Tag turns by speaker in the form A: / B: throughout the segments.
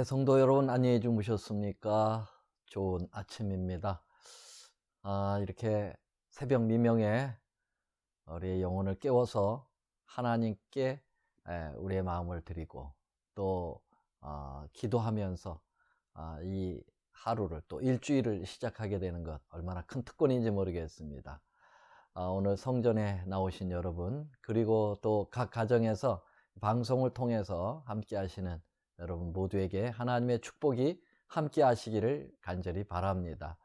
A: 성도 여러분, 안녕히 주무셨습니까? 좋은 아침입니다. 이렇게 새벽 미명에 우리의 영혼을 깨워서 하나님께 우리의 마음을 드리고 또 기도하면서 이 하루를 또 일주일을 시작하게 되는 것, 얼마나 큰 특권인지 모르겠습니다. 오늘 성전에 나오신 여러분, 그리고 또 각 가정에서 방송을 통해서 함께 하시는 여러분 모두에게 하나님의 축복이 함께 하시기를 간절히 바랍니다.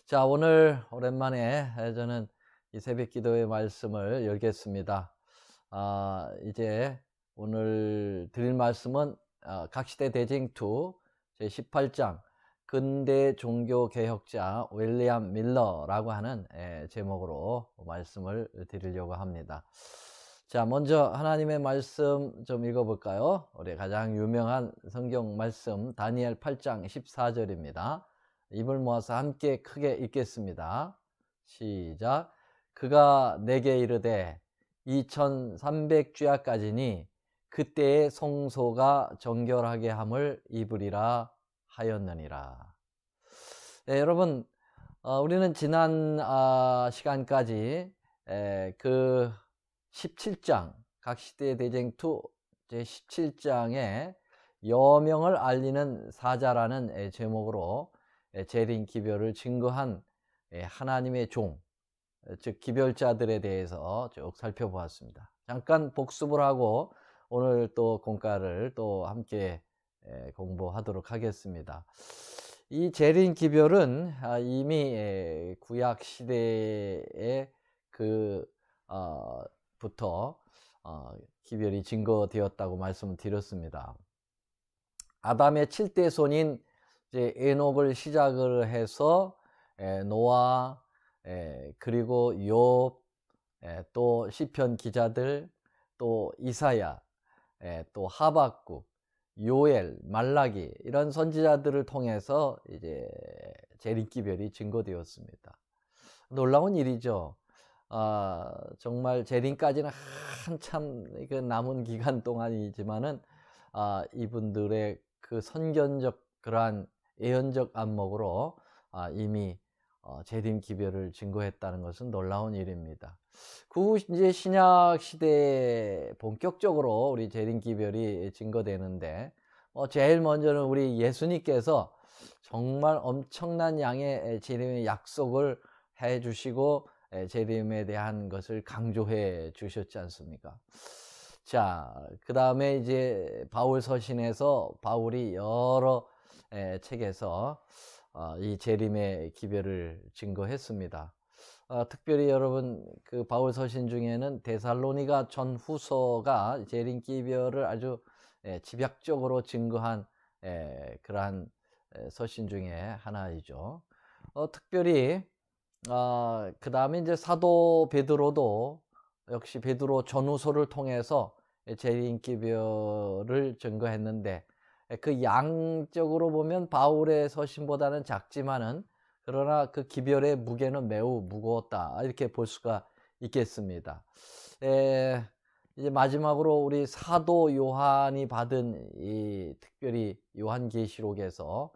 A: 자, 오늘 오랜만에 저는 이 새벽 기도의 말씀을 열겠습니다. 이제 오늘 드릴 말씀은 각시대 대쟁투 제18장 근대 종교 개혁자 윌리엄 밀러라고 하는 제목으로 말씀을 드리려고 합니다. 자, 먼저 하나님의 말씀 좀 읽어볼까요? 우리 가장 유명한 성경 말씀 다니엘 8장 14절입니다. 입을 모아서 함께 크게 읽겠습니다. 시작. 그가 내게 이르되 2300주야까지니 그때의 성소가 정결하게 함을 입으리라 하였느니라. 여러분, 우리는 지난 시간까지 그 17장 각시대 대쟁투 제17장에 여명을 알리는 사자라는 제목으로 재림 기별을 증거한 하나님의 종, 즉 기별자들에 대해서 쭉 살펴보았습니다. 잠깐 복습을 하고 오늘 또 공과를 또 함께 공부하도록 하겠습니다. 이 재림 기별은 이미 구약 시대에 부터 기별이 증거되었다고 말씀을 드렸습니다. 아담의 7대 손인 이제 에녹을 시작을 해서 노아, 그리고 욥, 또 시편 기자들, 또 이사야, 또 하박국, 요엘, 말라기 이런 선지자들을 통해서 이제 재림기별이 증거되었습니다. 놀라운 일이죠. 정말 재림까지는 한참 남은 기간 동안이지만은 이분들의 그 선견적 그러한 예언적 안목으로 이미 재림 기별을 증거했다는 것은 놀라운 일입니다. 그 이제 신약 시대에 본격적으로 우리 재림 기별이 증거되는데 제일 먼저는 우리 예수님께서 정말 엄청난 양의 재림의 약속을 해 주시고 재림에 대한 것을 강조해 주셨지 않습니까? 자, 그 다음에 이제 바울 서신에서 바울이 여러 책에서 이 재림의 기별을 증거했습니다. 특별히 여러분 그 바울 서신 중에는 데살로니가 전후서가 재림 기별을 아주 집약적으로 증거한 그러한 서신 중에 하나이죠. 특별히 그 다음에 이제 사도 베드로도 역시 베드로 전후서를 통해서 재림 기별을 증거했는데 그 양적으로 보면 바울의 서신보다는 작지만은 그러나 그 기별의 무게는 매우 무거웠다 이렇게 볼 수가 있겠습니다. 이제 마지막으로 우리 사도 요한이 받은 이 특별히 요한계시록에서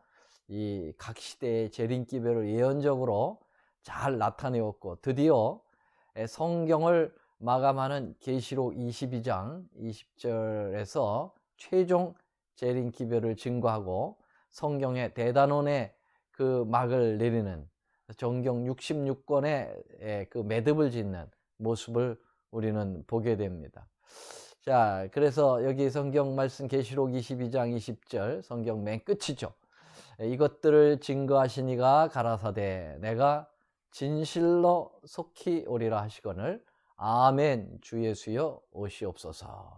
A: 이 각 시대의 재림 기별을 예언적으로 잘 나타내었고 드디어 성경을 마감하는 계시록 22장 20절에서 최종 재림 기별을 증거하고 성경의 대단원의 그 막을 내리는 정경 66권의 그 매듭을 짓는 모습을 우리는 보게 됩니다. 자, 그래서 여기 성경 말씀 계시록 22장 20절 성경 맨 끝이죠. 이것들을 증거하시니가 가라사대 내가 진실로 속히 오리라 하시거늘 아멘 주 예수여 오시옵소서.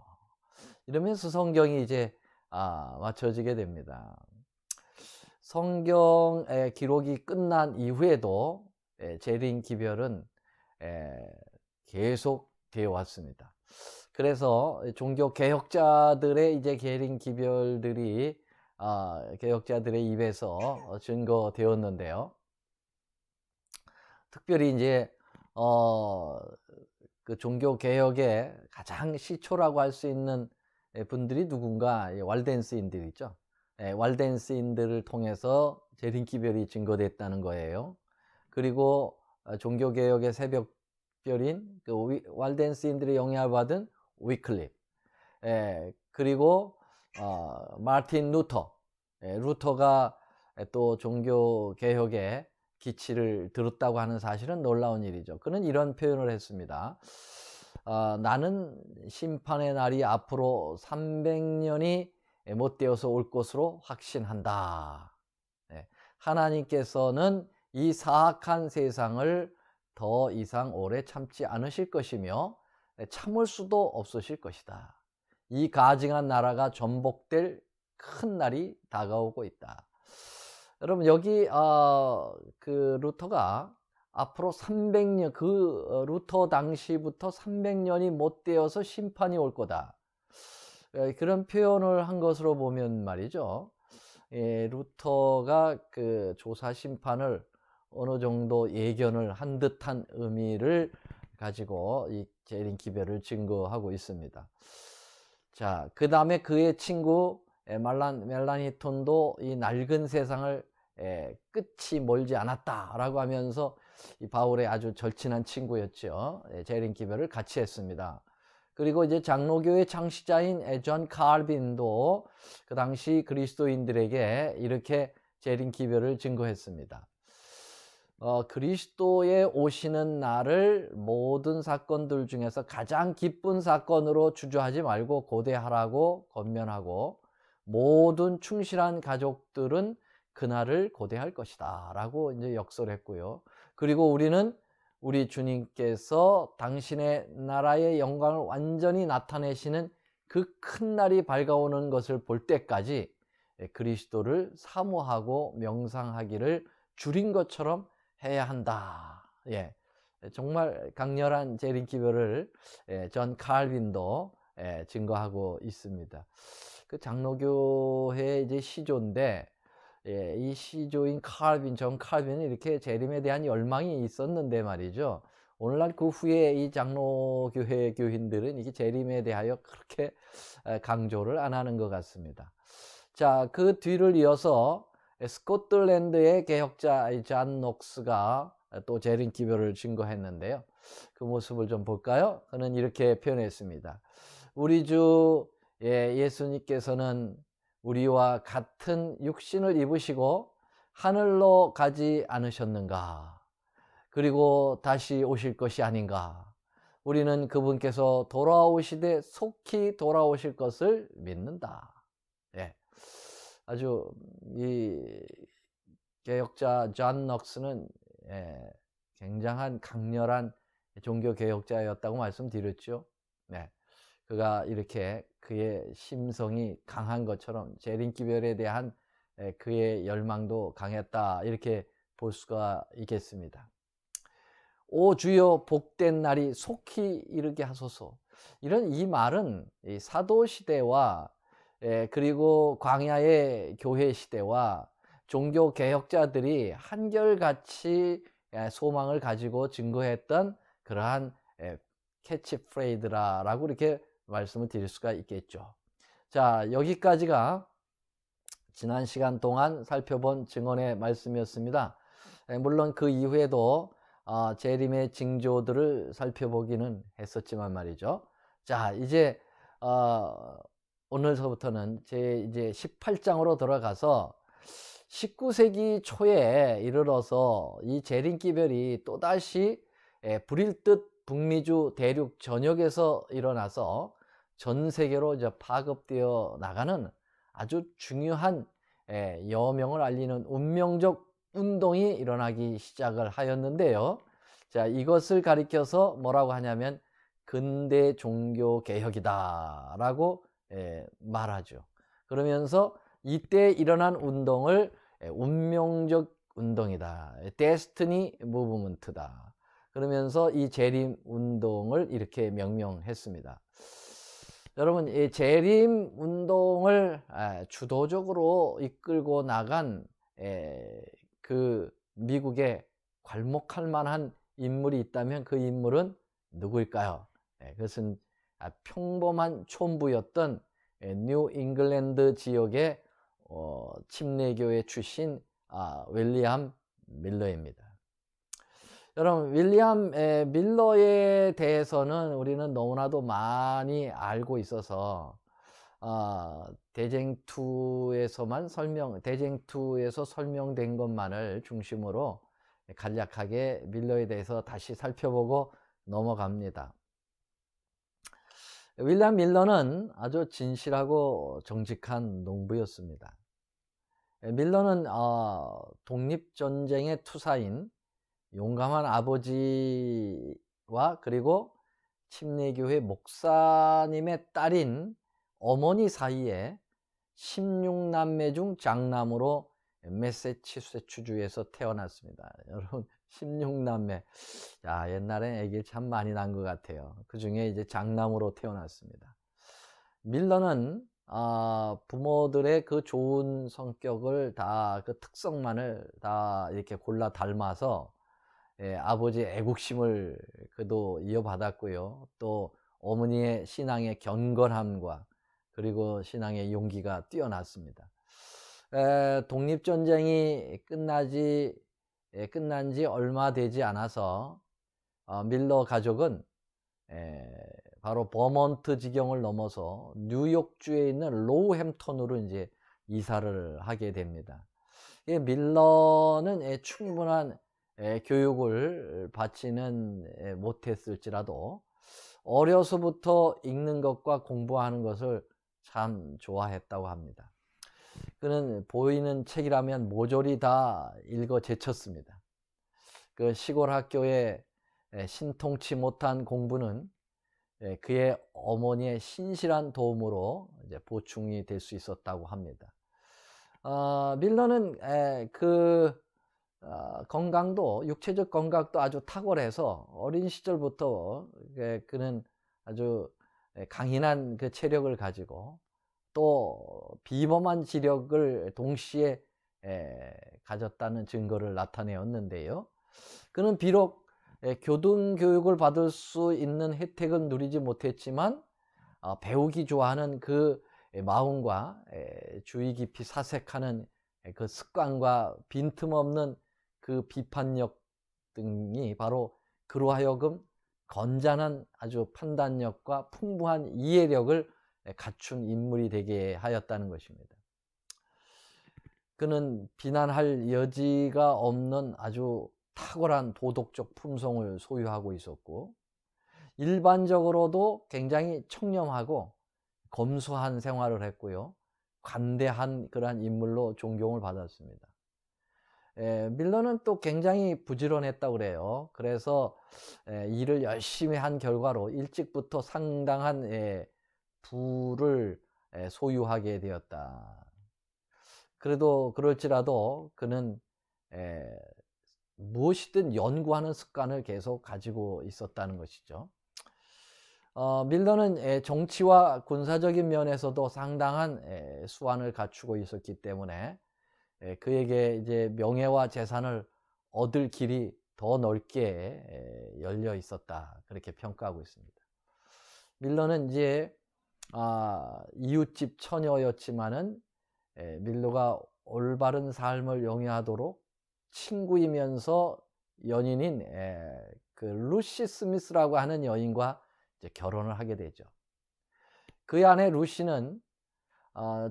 A: 이러면서 성경이 이제 맞춰지게 됩니다. 성경의 기록이 끝난 이후에도 재림 기별은 계속 되어 왔습니다. 그래서 종교 개혁자들의 이제 재림 기별들이 개혁자들의 입에서 증거되었는데요. 특별히 이제 그 종교 개혁의 가장 시초라고 할 수 있는 분들이 누군가? 왈덴스인들이죠. walden스인들을 통해서 재림기별이 증거됐다는 거예요. 그리고 종교개혁의 새벽별인 그 walden스인들의 영향을 받은 위클립, 그리고 마틴 루터, 루터가 또 종교개혁의 기치를 들었다고 하는 사실은 놀라운 일이죠. 그는 이런 표현을 했습니다. 나는 심판의 날이 앞으로 300년이 못되어서 올 것으로 확신한다. 하나님께서는 이 사악한 세상을 더 이상 오래 참지 않으실 것이며 참을 수도 없으실 것이다. 이 가증한 나라가 전복될 큰 날이 다가오고 있다. 여러분, 여기 그 루터가 앞으로 300년, 루터 당시부터 300년이 못되어서 심판이 올 거다, 그런 표현을 한 것으로 보면 말이죠, 루터가 그 조사 심판을 어느 정도 예견을 한 듯한 의미를 가지고 이 재림기별을 증거하고 있습니다. 자, 그 다음에 그의 친구 멜라니톤도 이 낡은 세상을 끝이 멀지 않았다라고 하면서 이 바울의 아주 절친한 친구였죠. 재림기별을 같이 했습니다. 그리고 이제 장로교의 창시자인 존 칼빈도 그 당시 그리스도인들에게 이렇게 재림기별을 증거했습니다. 그리스도의 오시는 날을 모든 사건들 중에서 가장 기쁜 사건으로 주저하지 말고 고대하라고 권면하고, 모든 충실한 가족들은 그날을 고대할 것이다 라고 이제 역설했고요. 그리고 우리는 우리 주님께서 당신의 나라의 영광을 완전히 나타내시는 그 큰 날이 밝아오는 것을 볼 때까지 그리스도를 사모하고 명상하기를 줄인 것처럼 해야 한다. 정말 강렬한 재림기별을 존 칼빈도 증거하고 있습니다. 그 장로교회 이제 시조인데, 이 시조인 존 칼빈은 이렇게 재림에 대한 열망이 있었는데 말이죠, 오늘날 그 후에 이 장로교회 교인들은 이게 재림에 대하여 그렇게 강조를 안 하는 것 같습니다. 자, 그 뒤를 이어서 스코틀랜드의 개혁자 존 녹스가 또 재림기별을 증거했는데요. 그 모습을 좀 볼까요? 그는 이렇게 표현했습니다. 우리 주 예수님께서는 우리와 같은 육신을 입으시고 하늘로 가지 않으셨는가? 그리고 다시 오실 것이 아닌가? 우리는 그분께서 돌아오시되 속히 돌아오실 것을 믿는다. 아주 이 개혁자 존 녹스는 굉장한 강렬한 종교 개혁자였다고 말씀드렸죠. 그가 이렇게 그의 심성이 강한 것처럼 재림기별에 대한 그의 열망도 강했다, 이렇게 볼 수가 있겠습니다. 오 주여, 복된 날이 속히 이르게 하소서. 이런 이 말은 이 사도 시대와 그리고 광야의 교회 시대와 종교 개혁자들이 한결같이 소망을 가지고 증거했던 그러한 캐치프레이즈라고 이렇게 말씀을 드릴 수가 있겠죠. 자, 여기까지가 지난 시간 동안 살펴본 증언의 말씀이었습니다. 물론 그 이후에도 재림의 징조들을 살펴보기는 했었지만 말이죠. 자, 이제 오늘서부터는 이제 18장으로 들어가서 19세기 초에 이르러서 이 재림기별이 또다시 불일 듯 북미주 대륙 전역에서 일어나서 전 세계로 이제 파급되어 나가는 아주 중요한 여명을 알리는 운명적 운동이 일어나기 시작을 하였는데요. 자, 이것을 가리켜서 뭐라고 하냐면 근대 종교 개혁이다 라고 말하죠. 그러면서 이때 일어난 운동을 운명적 운동이다, 데스티니 무브먼트다, 그러면서 이 재림 운동을 이렇게 명명했습니다. 여러분, 이 재림 운동을 주도적으로 이끌고 나간 그 미국에 괄목할 만한 인물이 있다면 그 인물은 누구일까요? 그것은 평범한 촌부였던 뉴 잉글랜드 지역의 침례교회 출신 윌리엄 밀러입니다. 여러분, 윌리엄 밀러에 대해서는 우리는 너무나도 많이 알고 있어서 대쟁2에서 설명된 것만을 중심으로 간략하게 밀러에 대해서 다시 살펴보고 넘어갑니다. 윌리엄 밀러는 아주 진실하고 정직한 농부였습니다. 밀러는 독립전쟁의 투사인 용감한 아버지와 그리고 침례교회 목사님의 딸인 어머니 사이에 16남매 중 장남으로 매사추세츠주에서 태어났습니다. 여러분, 16남매. 야, 옛날에 애기 참 많이 난 것 같아요. 그 중에 이제 장남으로 태어났습니다. 밀러는 부모들의 그 좋은 성격을 그 특성만을 다 이렇게 골라 닮아서 아버지의 애국심을 그도 이어받았고요. 또 어머니의 신앙의 경건함과 그리고 신앙의 용기가 뛰어났습니다. 독립전쟁이 끝난 지 얼마 되지 않아서 밀러 가족은 바로 버몬트 지경을 넘어서 뉴욕주에 있는 로우햄턴으로 이제 이사를 하게 됩니다. 밀러는 충분한 교육을 받지는 못했을지라도 어려서부터 읽는 것과 공부하는 것을 참 좋아했다고 합니다. 그는 보이는 책이라면 모조리 다 읽어 제쳤습니다. 그 시골 학교에 신통치 못한 공부는 그의 어머니의 신실한 도움으로 이제 보충이 될 수 있었다고 합니다. 밀러는 건강도, 육체적 건강도 아주 탁월해서 어린 시절부터 그는 아주 강인한 그 체력을 가지고 또 비범한 지력을 동시에 가졌다는 증거를 나타내었는데요. 그는 비록 교등교육을 받을 수 있는 혜택은 누리지 못했지만 배우기 좋아하는 그 마음과 주의 깊이 사색하는 그 습관과 빈틈없는 그 비판력 등이 바로 그로 하여금 건전한 아주 판단력과 풍부한 이해력을 갖춘 인물이 되게 하였다는 것입니다. 그는 비난할 여지가 없는 아주 탁월한 도덕적 품성을 소유하고 있었고 일반적으로도 굉장히 청렴하고 검소한 생활을 했고요. 관대한 그러한 인물로 존경을 받았습니다. 밀러는 또 굉장히 부지런했다고 그래요. 그래서 일을 열심히 한 결과로 일찍부터 상당한 부를 소유하게 되었다. 그래도 그럴지라도 그는 무엇이든 연구하는 습관을 계속 가지고 있었다는 것이죠. 밀러는 정치와 군사적인 면에서도 상당한 수완을 갖추고 있었기 때문에 그에게 이제 명예와 재산을 얻을 길이 더 넓게 열려 있었다, 그렇게 평가하고 있습니다. 밀러는 이제 이웃집 처녀였지만은 밀러가 올바른 삶을 영위하도록 친구이면서 연인인 그 루시 스미스라고 하는 여인과 이제 결혼을 하게 되죠. 그의 아내 루시는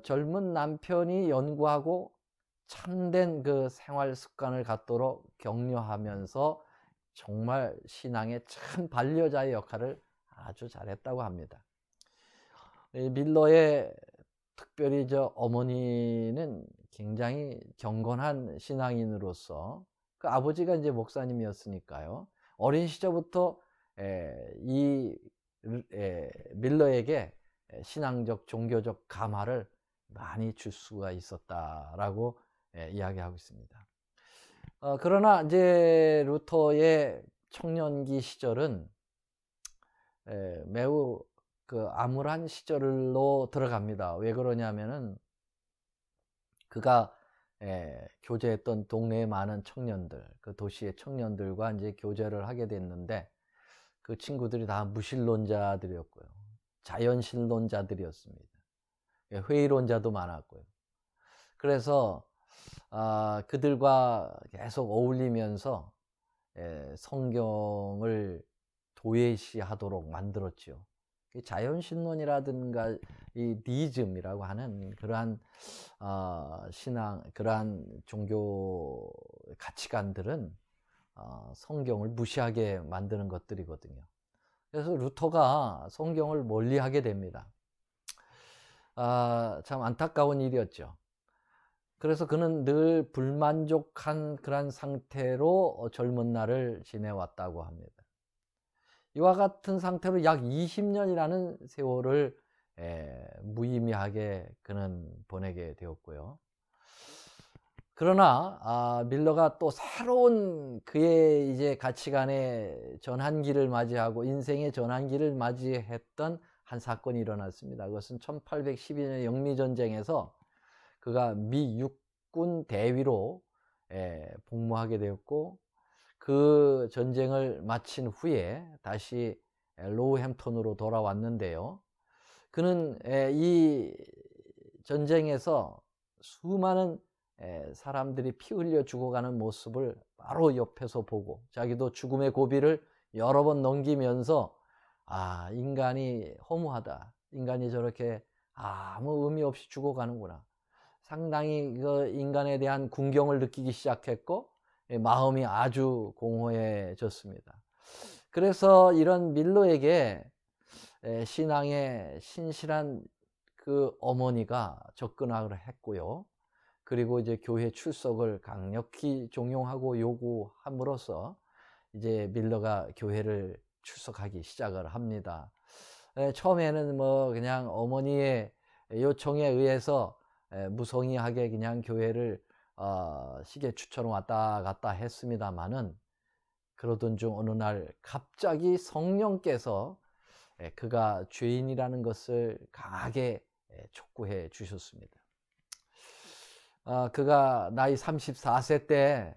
A: 젊은 남편이 연구하고 참된 그 생활 습관을 갖도록 격려하면서 정말 신앙의 참 반려자의 역할을 아주 잘했다고 합니다. 밀러의 특별히 어머니는 굉장히 경건한 신앙인으로서 그 아버지가 이제 목사님이었으니까요. 어린 시절부터 이 밀러에게 신앙적, 종교적 감화를 많이 줄 수가 있었다라고 이야기하고 있습니다. 그러나 이제 루터의 청년기 시절은 매우 그 암울한 시절로 들어갑니다. 왜 그러냐면은 그가 교제했던 동네의 많은 청년들, 그 도시의 청년들과 이제 교제를 하게 됐는데 그 친구들이 다 무신론자들이었고요. 자연신론자들이었습니다. 회의론자도 많았고요. 그래서 그들과 계속 어울리면서 성경을 도외시하도록 만들었지요. 자연신론이라든가 이 니즘이라고 하는 그러한 신앙, 그러한 종교 가치관들은 성경을 무시하게 만드는 것들이거든요. 그래서 루터가 성경을 멀리하게 됩니다. 참 안타까운 일이었죠. 그래서 그는 늘 불만족한 그런 상태로 젊은 날을 지내왔다고 합니다. 이와 같은 상태로 약 20년이라는 세월을 무의미하게 그는 보내게 되었고요. 그러나 밀러가 또 새로운 그의 이제 가치관의 전환기를 맞이하고 인생의 전환기를 맞이했던 한 사건이 일어났습니다. 그것은 1812년 영미전쟁에서 그가 미 육군 대위로 복무하게 되었고, 그 전쟁을 마친 후에 다시 로우햄턴으로 돌아왔는데요. 그는 이 전쟁에서 수많은 사람들이 피 흘려 죽어가는 모습을 바로 옆에서 보고 자기도 죽음의 고비를 여러 번 넘기면서 인간이 허무하다. 인간이 저렇게 아무 의미 없이 죽어가는구나. 상당히 그 인간에 대한 궁경을 느끼기 시작했고 마음이 아주 공허해졌습니다. 그래서 이런 밀러에게 신앙에 신실한 그 어머니가 접근을 했고요. 그리고 이제 교회 출석을 강력히 종용하고 요구함으로써 이제 밀러가 교회를 출석하기 시작을 합니다. 처음에는 뭐 그냥 어머니의 요청에 의해서 무성의하게 그냥 교회를 시계추처럼 왔다 갔다 했습니다마는, 그러던 중 어느 날 갑자기 성령께서 그가 죄인이라는 것을 강하게 촉구해 주셨습니다. 그가 나이 34세 때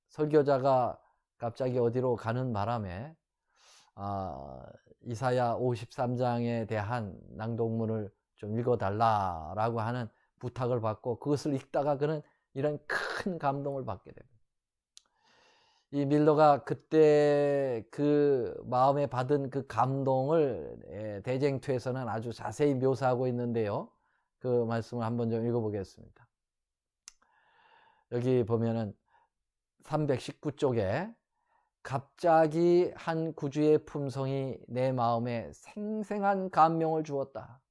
A: 설교자가 갑자기 어디로 가는 바람에 이사야 53장에 대한 낭독문을 좀 읽어달라라고 하는 부탁을 받고 그것을 읽다가 그는 이런 큰 감동을 받게 됩니다. 이 밀러가 그때 그 마음에 받은 그 감동을 대쟁투에서는 아주 자세히 묘사하고 있는데요. 그 말씀을 한번 좀 읽어보겠습니다. 여기 보면은 319쪽에 갑자기 한 구주의 품성이 내 마음에 생생한 감명을 주었다.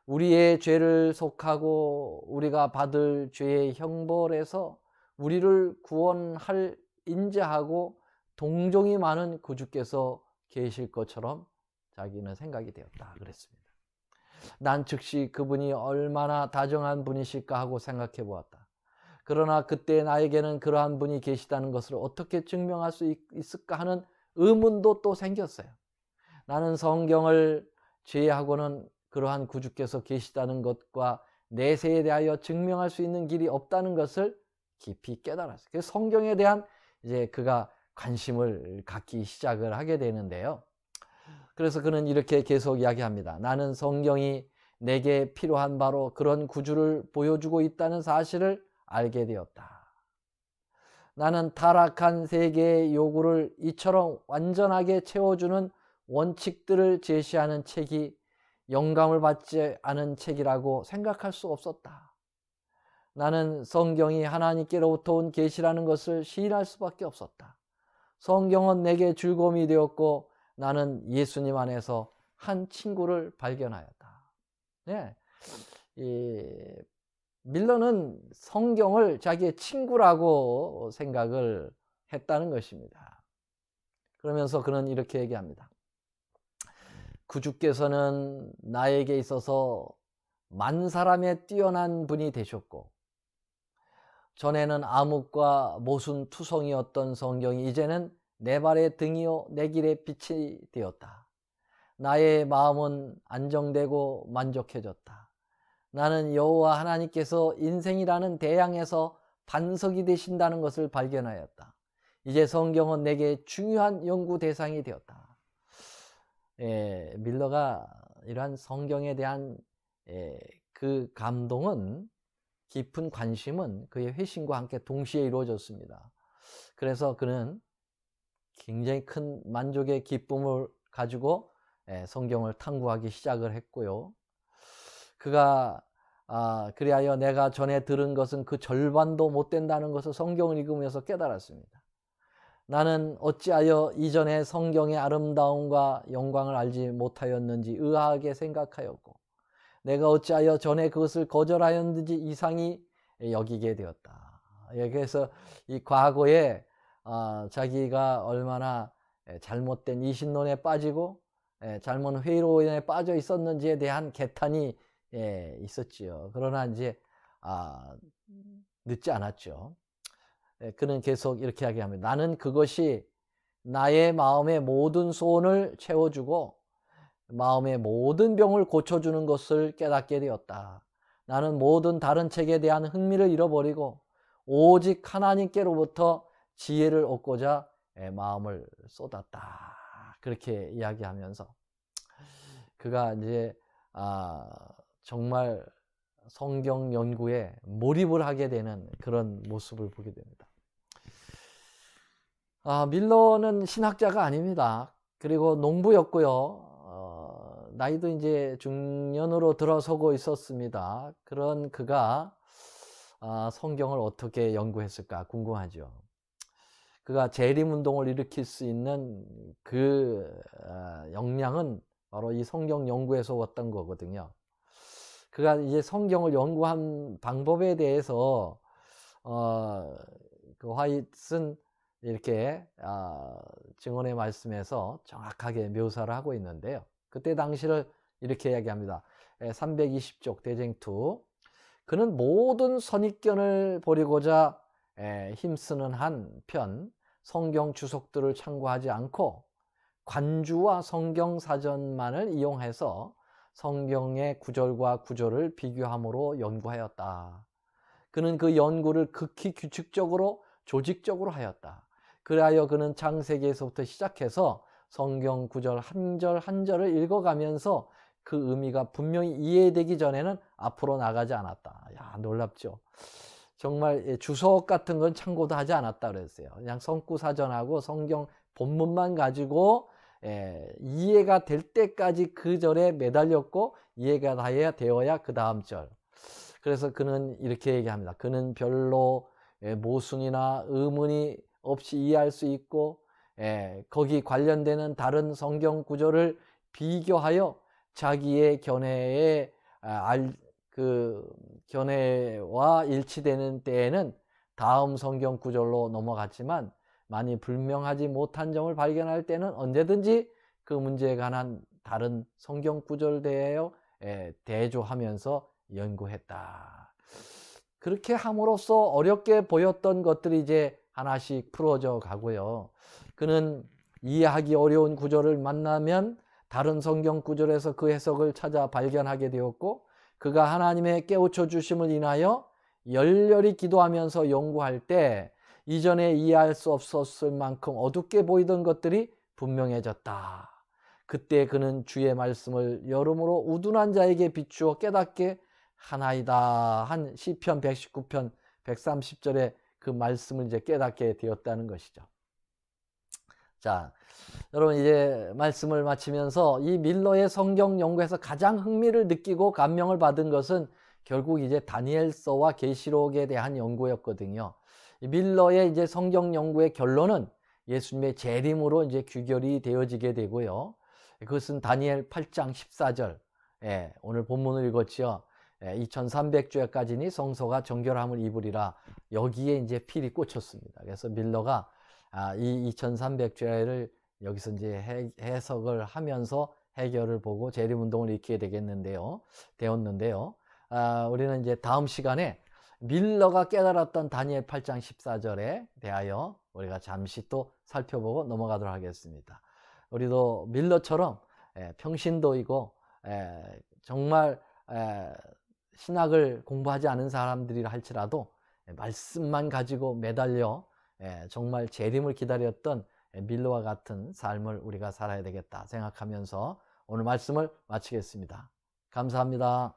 A: 우리의 죄를 속하고 우리가 받을 죄의 형벌에서 우리를 구원할 인자하고 동정이 많은 구주께서 계실 것처럼 자기는 생각이 되었다 그랬습니다. 난 즉시 그분이 얼마나 다정한 분이실까 하고 생각해 보았다. 그러나 그때 나에게는 그러한 분이 계시다는 것을 어떻게 증명할 수 있을까 하는 의문도 또 생겼어요. 나는 성경을 제외하고는 그러한 구주께서 계시다는 것과 내세에 대하여 증명할 수 있는 길이 없다는 것을 깊이 깨달았어요. 그래서 성경에 대한 이제 그가 관심을 갖기 시작을 하게 되는데요. 그래서 그는 이렇게 계속 이야기합니다. 나는 성경이 내게 필요한 바로 그런 구주를 보여주고 있다는 사실을 알게 되었다. 나는 타락한 세계의 요구를 이처럼 완전하게 채워주는 원칙들을 제시하는 책이 영감을 받지 않은 책이라고 생각할 수 없었다. 나는 성경이 하나님께로부터 온 계시라는 것을 시인할 수밖에 없었다. 성경은 내게 즐거움이 되었고 나는 예수님 안에서 한 친구를 발견하였다. 네. 밀러는 성경을 자기의 친구라고 생각을 했다는 것입니다. 그러면서 그는 이렇게 얘기합니다. 구주께서는 나에게 있어서 만 사람의 뛰어난 분이 되셨고, 전에는 암흑과 모순 투성이었던 성경이 이제는 내 발의 등이요 내 길의 빛이 되었다. 나의 마음은 안정되고 만족해졌다. 나는 여호와 하나님께서 인생이라는 대양에서 반석이 되신다는 것을 발견하였다. 이제 성경은 내게 중요한 연구 대상이 되었다. 밀러가 이러한 성경에 대한 그 감동은, 깊은 관심은 그의 회심과 함께 동시에 이루어졌습니다. 그래서 그는 굉장히 큰 만족의 기쁨을 가지고 성경을 탐구하기 시작을 했고요. 그가 그리하여 내가 전에 들은 것은 그 절반도 못 된다는 것을 성경을 읽으면서 깨달았습니다. 나는 어찌하여 이전에 성경의 아름다움과 영광을 알지 못하였는지 의아하게 생각하였고, 내가 어찌하여 전에 그것을 거절하였는지 이상히 여기게 되었다. 그래서 이 과거에 자기가 얼마나 잘못된 이신론에 빠지고 잘못 회의론에 빠져 있었는지에 대한 개탄이 있었지요. 그러나 이제 늦지 않았죠. 그는 계속 이렇게 이야기합니다. 나는 그것이 나의 마음의 모든 소원을 채워주고 마음의 모든 병을 고쳐주는 것을 깨닫게 되었다. 나는 모든 다른 책에 대한 흥미를 잃어버리고 오직 하나님께로부터 지혜를 얻고자 마음을 쏟았다. 그렇게 이야기하면서 그가 이제 정말 성경 연구에 몰입을 하게 되는 그런 모습을 보게 됩니다. 밀러는 신학자가 아닙니다. 그리고 농부였고요. 나이도 이제 중년으로 들어서고 있었습니다. 그런 그가 성경을 어떻게 연구했을까 궁금하죠. 그가 재림운동을 일으킬 수 있는 그 역량은 바로 이 성경 연구에서 왔던 거거든요. 그가 이제 성경을 연구한 방법에 대해서 그 화이트는 이렇게 증언의 말씀에서 정확하게 묘사를 하고 있는데요. 그때 당시를 이렇게 이야기합니다. 320쪽 대쟁투. 그는 모든 선입견을 버리고자 힘쓰는 한편 성경 주석들을 참고하지 않고 관주와 성경 사전만을 이용해서 성경의 구절과 구절을 비교함으로 연구하였다. 그는 그 연구를 극히 규칙적으로 조직적으로 하였다. 그리하여 그는 창세기에서부터 시작해서 성경 구절 한 절 한 절을 읽어가면서 그 의미가 분명히 이해되기 전에는 앞으로 나가지 않았다. 야, 놀랍죠. 정말 주석 같은 건 참고도 하지 않았다 그랬어요. 그냥 성구사전하고 성경 본문만 가지고 이해가 될 때까지 그 절에 매달렸고 이해가 다 되어야 그 다음 절. 그래서 그는 이렇게 얘기합니다. 그는 별로 모순이나 의문이 없이 이해할 수 있고 거기 관련되는 다른 성경 구절을 비교하여 자기의 견해와 일치되는 때에는 다음 성경 구절로 넘어갔지만 많이 불명하지 못한 점을 발견할 때는 언제든지 그 문제에 관한 다른 성경 구절 대하여 대조하면서 연구했다. 그렇게 함으로써 어렵게 보였던 것들이 이제 하나씩 풀어져 가고요. 그는 이해하기 어려운 구절을 만나면 다른 성경 구절에서 그 해석을 찾아 발견하게 되었고, 그가 하나님의 깨우쳐 주심을 인하여 열렬히 기도하면서 연구할 때 이전에 이해할 수 없었을 만큼 어둡게 보이던 것들이 분명해졌다. 그때 그는 주의 말씀을 여러모로 우둔한 자에게 비추어 깨닫게 하나이다 한 시편 119편 130절에 그 말씀을 이제 깨닫게 되었다는 것이죠. 자, 여러분 이제 말씀을 마치면서 이 밀러의 성경 연구에서 가장 흥미를 느끼고 감명을 받은 것은 결국 이제 다니엘서와 계시록에 대한 연구였거든요. 밀러의 이제 성경 연구의 결론은 예수님의 재림으로 이제 귀결이 되어지게 되고요. 그것은 다니엘 8장 14절. 오늘 본문을 읽었지요. 2300주야까지니 성소가 정결함을 입으리라. 여기에 이제 필이 꽂혔습니다. 그래서 밀러가 이 2300주야를 여기서 이제 해석을 하면서 해결을 보고 재림운동을 일으키게 되었는데요. 우리는 이제 다음 시간에 밀러가 깨달았던 다니엘 8장 14절에 대하여 우리가 잠시 또 살펴보고 넘어가도록 하겠습니다. 우리도 밀러처럼 평신도이고 정말 신학을 공부하지 않은 사람들이라 할지라도 말씀만 가지고 매달려 정말 재림을 기다렸던 밀러와 같은 삶을 우리가 살아야 되겠다 생각하면서 오늘 말씀을 마치겠습니다. 감사합니다.